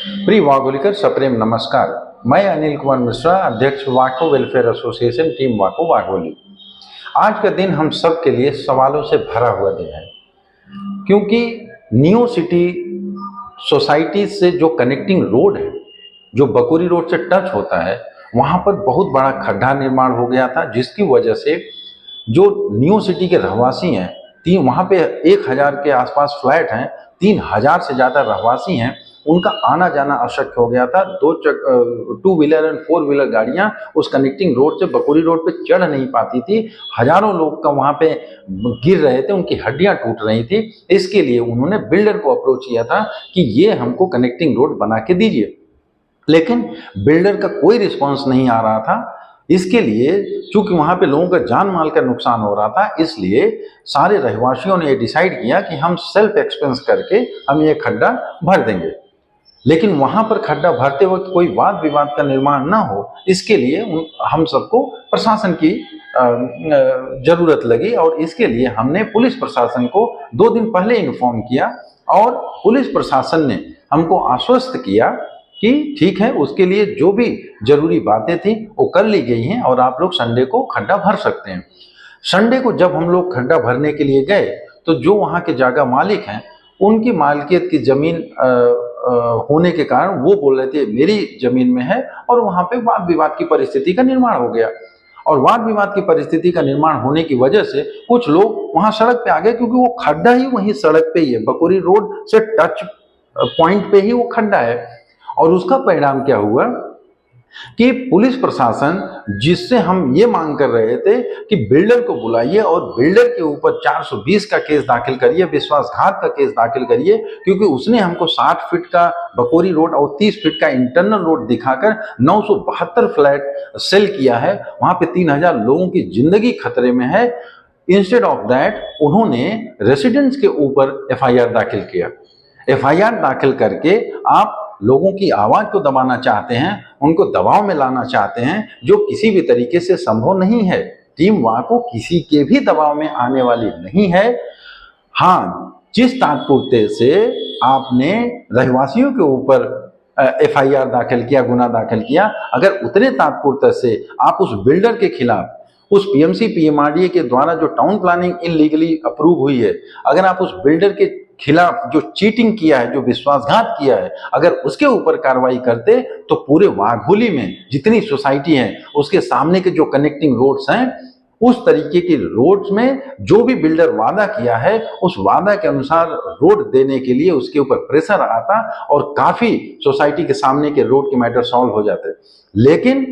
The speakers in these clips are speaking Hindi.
प्रिय वागोलिकर सप्रेम नमस्कार। मैं अनिल कुमार मिश्रा, अध्यक्ष वाको वेलफेयर एसोसिएशन टीम वाको वाघोली। आज का दिन हम सब के लिए सवालों से भरा हुआ दिन है, क्योंकि न्यू सिटी सोसाइटी से जो कनेक्टिंग रोड है, जो बकोरी रोड से टच होता है, वहाँ पर बहुत बड़ा खड्डा निर्माण हो गया था, जिसकी वजह से जो न्यू सिटी के रहवासी हैं, वहाँ पे 1000 के आसपास फ्लैट हैं, 3000 से ज़्यादा रहवासी हैं, उनका आना जाना अशक्य हो गया था। 2 व्हीलर एंड 4 व्हीलर गाड़ियाँ उस कनेक्टिंग रोड से बकोरी रोड पे चढ़ नहीं पाती थी। हजारों लोग का वहाँ पे गिर रहे थे, उनकी हड्डियाँ टूट रही थी। इसके लिए उन्होंने बिल्डर को अप्रोच किया था कि ये हमको कनेक्टिंग रोड बना के दीजिए, लेकिन बिल्डर का कोई रिस्पॉन्स नहीं आ रहा था। इसके लिए चूंकि वहां पे लोगों का जान माल का नुकसान हो रहा था, इसलिए सारे रहवासियों ने ये डिसाइड किया कि हम सेल्फ एक्सपेंस करके हम ये खड्डा भर देंगे। लेकिन वहां पर खड्डा भरते वक्त कोई वाद विवाद का निर्माण ना हो, इसके लिए हम सबको प्रशासन की जरूरत लगी, और इसके लिए हमने पुलिस प्रशासन को 2 दिन पहले इन्फॉर्म किया, और पुलिस प्रशासन ने हमको आश्वस्त किया कि ठीक है, उसके लिए जो भी जरूरी बातें थी वो कर ली गई हैं और आप लोग संडे को खड्डा भर सकते हैं। संडे को जब हम लोग खड्डा भरने के लिए गए, तो जो वहाँ के जगह मालिक हैं, उनकी मालिकियत की जमीन होने के कारण वो बोल रहे थे मेरी जमीन में है, और वहाँ पे वाद विवाद की परिस्थिति का निर्माण हो गया। और वाद विवाद की परिस्थिति का निर्माण होने की वजह से कुछ लोग वहाँ सड़क पे आ गए, क्योंकि वो खड्डा ही वहीं सड़क पे ही है, बकोरी रोड से टच पॉइंट पे ही वो खड्डा है। और उसका परिणाम क्या हुआ कि पुलिस प्रशासन, जिससे हम ये मांग कर रहे थे कि बिल्डर को बुलाइए और बिल्डर के ऊपर 420 का केस दाखिल करिए, विश्वासघात का केस दाखिल करिए, क्योंकि उसने हमको 60 फीट का बकोरी रोड और 30 फीट का इंटरनल रोड दिखाकर 972 फ्लैट सेल किया है। वहां पे 3000 लोगों की जिंदगी खतरे में है। इंस्टेड ऑफ दैट उन्होंने रेसिडेंट्स के ऊपर FIR दाखिल किया। FIR दाखिल करके आप लोगों की आवाज को दबाना चाहते हैं, उनको दबाव में लाना चाहते हैं, जो किसी भी तरीके से संभव नहीं है। टीम वाको किसी के भी दबाव में आने वाली नहीं है। हाँ, जिस तात्पर्य से आपने रहवासियों के ऊपर FIR दाखिल किया, गुना दाखिल किया, अगर उतने तात्पर्य से आप उस बिल्डर के खिलाफ, उस PMC PMRDA के द्वारा जो टाउन प्लानिंग इलीगली अप्रूव हुई है, अगर आप उस बिल्डर के खिलाफ जो चीटिंग किया है, जो विश्वासघात किया है, अगर उसके ऊपर कार्रवाई करते, तो पूरे वाघोली में जितनी सोसाइटी है, उसके सामने के जो कनेक्टिंग रोड्स हैं, उस तरीके की रोड्स में जो भी बिल्डर वादा किया है, उस वादा के अनुसार रोड देने के लिए उसके ऊपर प्रेशर आता और काफी सोसाइटी के सामने के रोड के मैटर सॉल्व हो जाते। लेकिन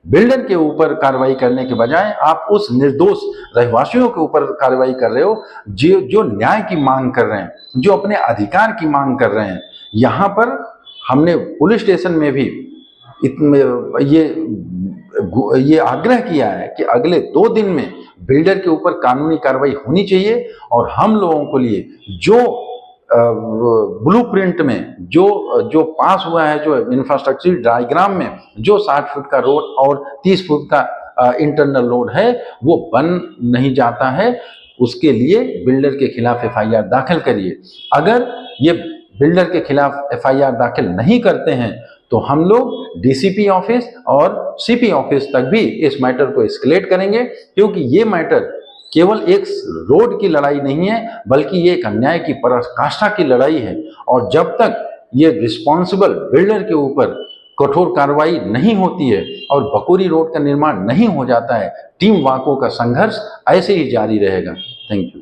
बिल्डर के ऊपर कार्रवाई करने के बजाय आप उस निर्दोष रहवासियों के ऊपर कार्रवाई कर रहे हो, जो न्याय की मांग कर रहे हैं, जो अपने अधिकार की मांग कर रहे हैं। यहाँ पर हमने पुलिस स्टेशन में भी ये आग्रह किया है कि अगले 2 दिन में बिल्डर के ऊपर कानूनी कार्रवाई होनी चाहिए, और हम लोगों के लिए जो ब्लूप्रिंट में जो पास हुआ है, जो इंफ्रास्ट्रक्चर डायग्राम में जो 60 फुट का रोड और 30 फुट का इंटरनल रोड है, वो बन नहीं जाता है। उसके लिए बिल्डर के खिलाफ FIR दाखिल करिए। अगर ये बिल्डर के खिलाफ FIR दाखिल नहीं करते हैं, तो हम लोग DCP ऑफिस और CP ऑफिस तक भी इस मैटर को एस्केलेट करेंगे, क्योंकि ये मैटर केवल एक रोड की लड़ाई नहीं है, बल्कि ये एक अन्याय की पराकाष्ठा की लड़ाई है। और जब तक ये रिस्पॉन्सिबल बिल्डर के ऊपर कठोर कार्रवाई नहीं होती है और बकोरी रोड का निर्माण नहीं हो जाता है, टीम वाको का संघर्ष ऐसे ही जारी रहेगा। Thank you.